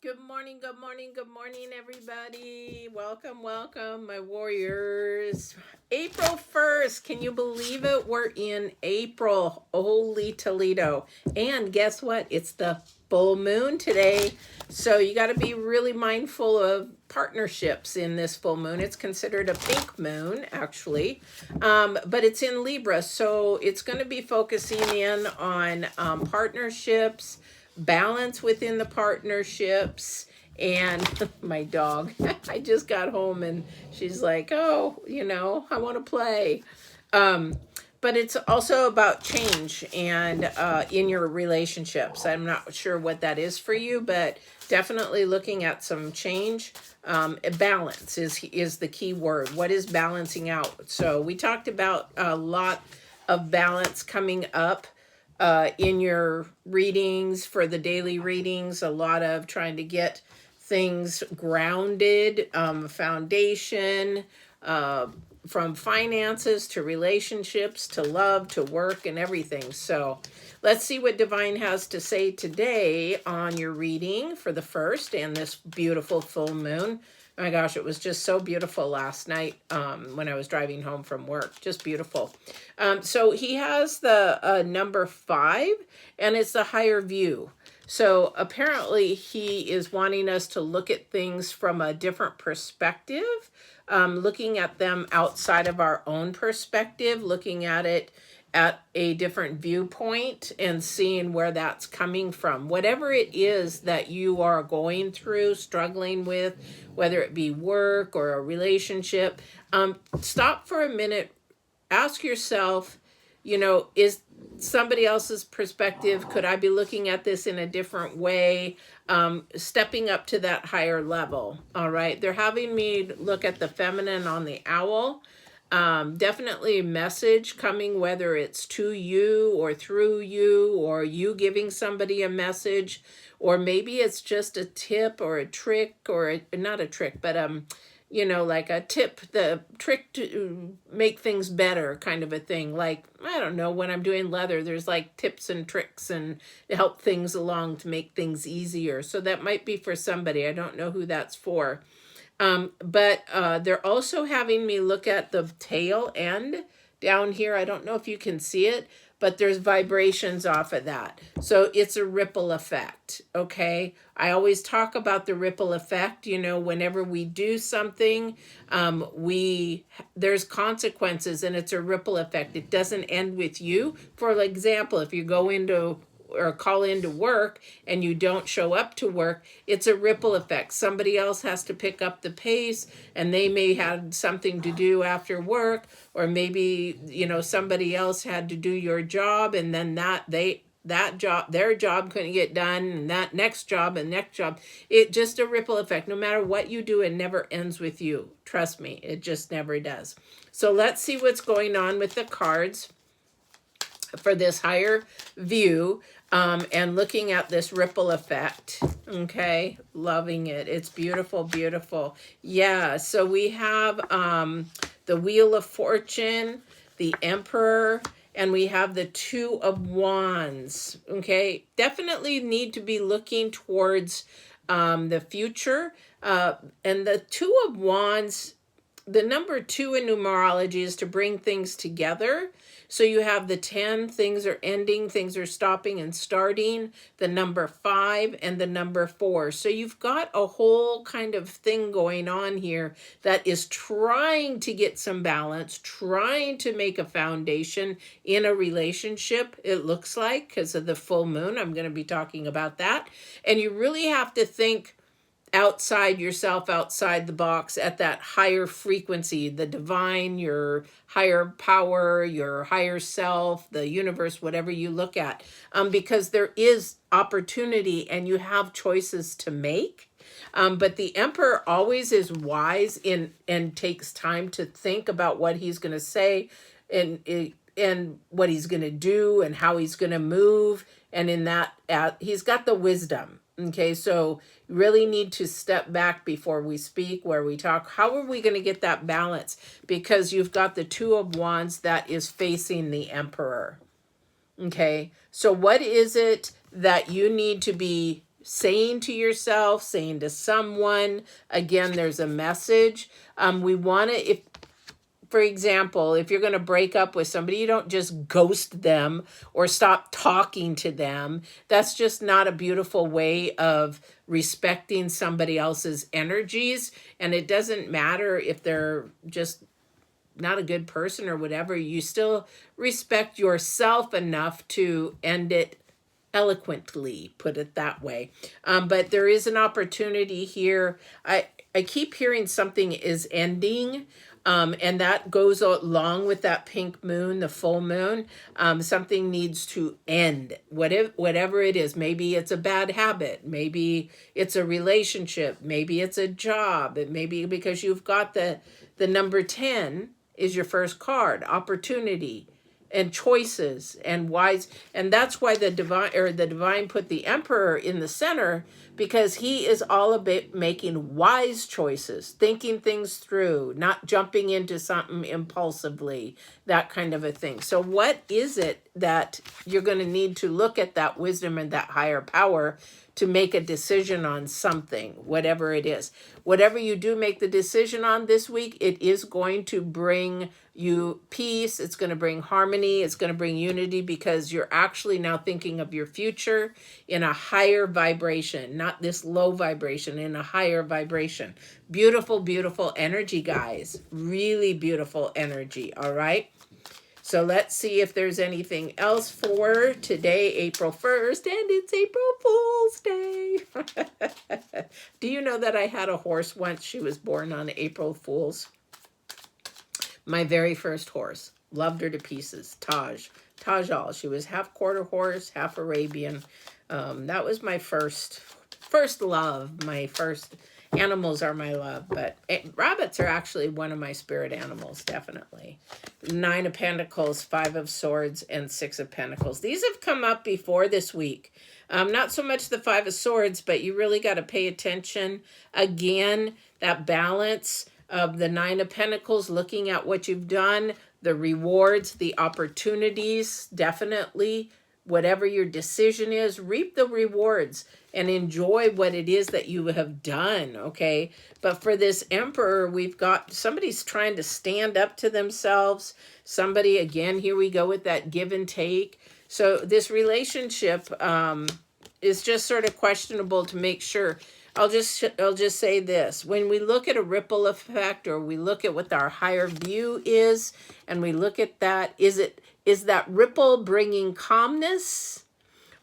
Good morning, good morning, good morning, everybody. Welcome, welcome, my warriors. April 1st, can you believe it? We're in April. Holy Toledo. And guess what? It's the full moon today. So you got to be really mindful of partnerships in this full moon. It's considered a pink moon, actually, but it's in Libra. So it's going to be focusing in on partnerships, balance within the partnerships, and my dog. I just got home and she's like, oh, I want to play. But it's also about change and in your relationships. I'm not sure what that is for you, but definitely looking at some change. Balance is the key word. What is balancing out? So we talked about a lot of balance coming up in your readings for the daily readings, a lot of trying to get things grounded, foundation, uh, from finances to relationships to love to work and everything. So let's see what Divine has to say today on your reading for the first and this beautiful full moon. Oh my gosh, it was just so beautiful last night when I was driving home from work. Just beautiful. So he has the number 5, and it's the higher view. So apparently he is wanting us to look at things from a different perspective, looking at them outside of our own perspective, looking at it at a different viewpoint and seeing where that's coming from. Whatever it is that you are going through, struggling with, whether it be work or a relationship, stop for a minute, ask yourself, is somebody else's perspective, could I be looking at this in a different way? Stepping up to that higher level. All right. They're having me look at the feminine on the owl. Definitely a message coming, whether it's to you or through you or you giving somebody a message, or maybe it's just a tip or a trick, or not a trick, but like a tip, the trick to make things better kind of a thing. Like, I don't know, when I'm doing leather, there's like tips and tricks and to help things along to make things easier. So that might be for somebody. I don't know who that's for. But they're also having me look at the tail end down here. I don't know if you can see it, but there's vibrations off of that. So it's a ripple effect. Okay. I always talk about the ripple effect. Whenever we do something, there's consequences, and it's a ripple effect. It doesn't end with you. For example, if you go into or call into work and you don't show up to work, it's a ripple effect. Somebody else has to pick up the pace, and they may have something to do after work, or maybe somebody else had to do your job, and then their job couldn't get done, and that next job and next job. It just a ripple effect. No matter what you do, it never ends with you. Trust me, it just never does. So let's see what's going on with the cards for this higher view, and looking at this ripple effect. Okay, loving it. It's beautiful, beautiful. Yeah, so we have the Wheel of Fortune, the Emperor, and we have the Two of Wands. Okay, definitely need to be looking towards the future. And the Two of Wands, the number 2 in numerology is to bring things together. So you have the 10, things are ending, things are stopping and starting, the number 5 and the number 4. So you've got a whole kind of thing going on here that is trying to get some balance, trying to make a foundation in a relationship, it looks like, because of the full moon. I'm going to be talking about that. And you really have to think outside yourself, outside the box, at that higher frequency, the divine, your higher power, your higher self, the universe, whatever you look at, because there is opportunity and you have choices to make. But the Emperor always is wise and takes time to think about what he's going to say and what he's going to do and how he's going to move. And in that, he's got the wisdom. Okay, so you really need to step back before we speak, where we talk. How are we going to get that balance? Because you've got the Two of Wands that is facing the Emperor. Okay, so what is it that you need to be saying to yourself, saying to someone. Again, there's a message. We want to, if, for example, if you're going to break up with somebody, you don't just ghost them or stop talking to them. That's just not a beautiful way of respecting somebody else's energies. And it doesn't matter if they're just not a good person or whatever. You still respect yourself enough to end it eloquently, put it that way. But there is an opportunity here. I keep hearing something is ending. And that goes along with that pink moon, the full moon. Something needs to end, whatever it is. Maybe it's a bad habit. Maybe it's a relationship. Maybe it's a job. It may be because you've got the number 10 is your first card, opportunity and choices and wise. And that's why the divine put the emperor in the center, because he is all about making wise choices, thinking things through, not jumping into something impulsively, that kind of a thing. So what is it that you're going to need to look at that wisdom and that higher power to make a decision on something, whatever it is. Whatever you do make the decision on this week, it is going to bring you peace. It's going to bring harmony. It's going to bring unity, because you're actually now thinking of your future in a higher vibration, not this low vibration, in a higher vibration. Beautiful, beautiful energy, guys. Really beautiful energy. All right. So let's see if there's anything else for today, April 1st, and it's April Fool's Day. Do you know that I had a horse once? She was born on April Fool's. My very first horse. Loved her to pieces. Tajal. She was half quarter horse, half Arabian. That was my first love. My first animals are my love, but rabbits are actually one of my spirit animals, definitely. 9 of Pentacles, 5 of Swords, and 6 of Pentacles. These have come up before this week. Not so much the 5 of Swords, but you really got to pay attention. Again, that balance of the 9 of Pentacles, looking at what you've done, the rewards, the opportunities, definitely. Whatever your decision is, reap the rewards and enjoy what it is that you have done, okay? But for this Emperor, we've got somebody's trying to stand up to themselves. Somebody, again, here we go with that give and take. So this relationship is just sort of questionable to make sure. I'll just say this. When we look at a ripple effect, or we look at what our higher view is, and we look at that, is that ripple bringing calmness,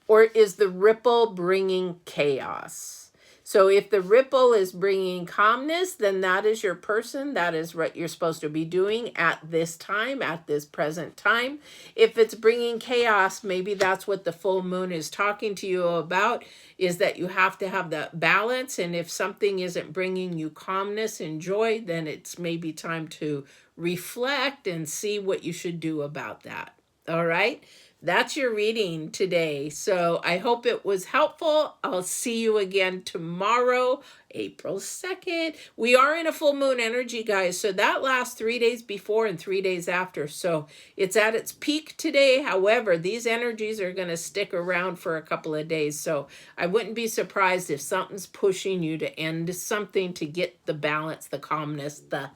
or is the ripple bringing chaos? So if the ripple is bringing calmness, then that is your person. That is what you're supposed to be doing at this time, at this present time. If it's bringing chaos, maybe that's what the full moon is talking to you about, is that you have to have the balance. And if something isn't bringing you calmness and joy, then it's maybe time to reflect and see what you should do about that. All right. That's your reading today. So I hope it was helpful. I'll see you again tomorrow, April 2nd. We are in a full moon energy, guys. So that lasts 3 days before and 3 days after. So it's at its peak today. However, these energies are going to stick around for a couple of days. So I wouldn't be surprised if something's pushing you to end something to get the balance, the calmness, the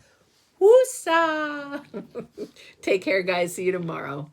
woosa. Take care, guys. See you tomorrow.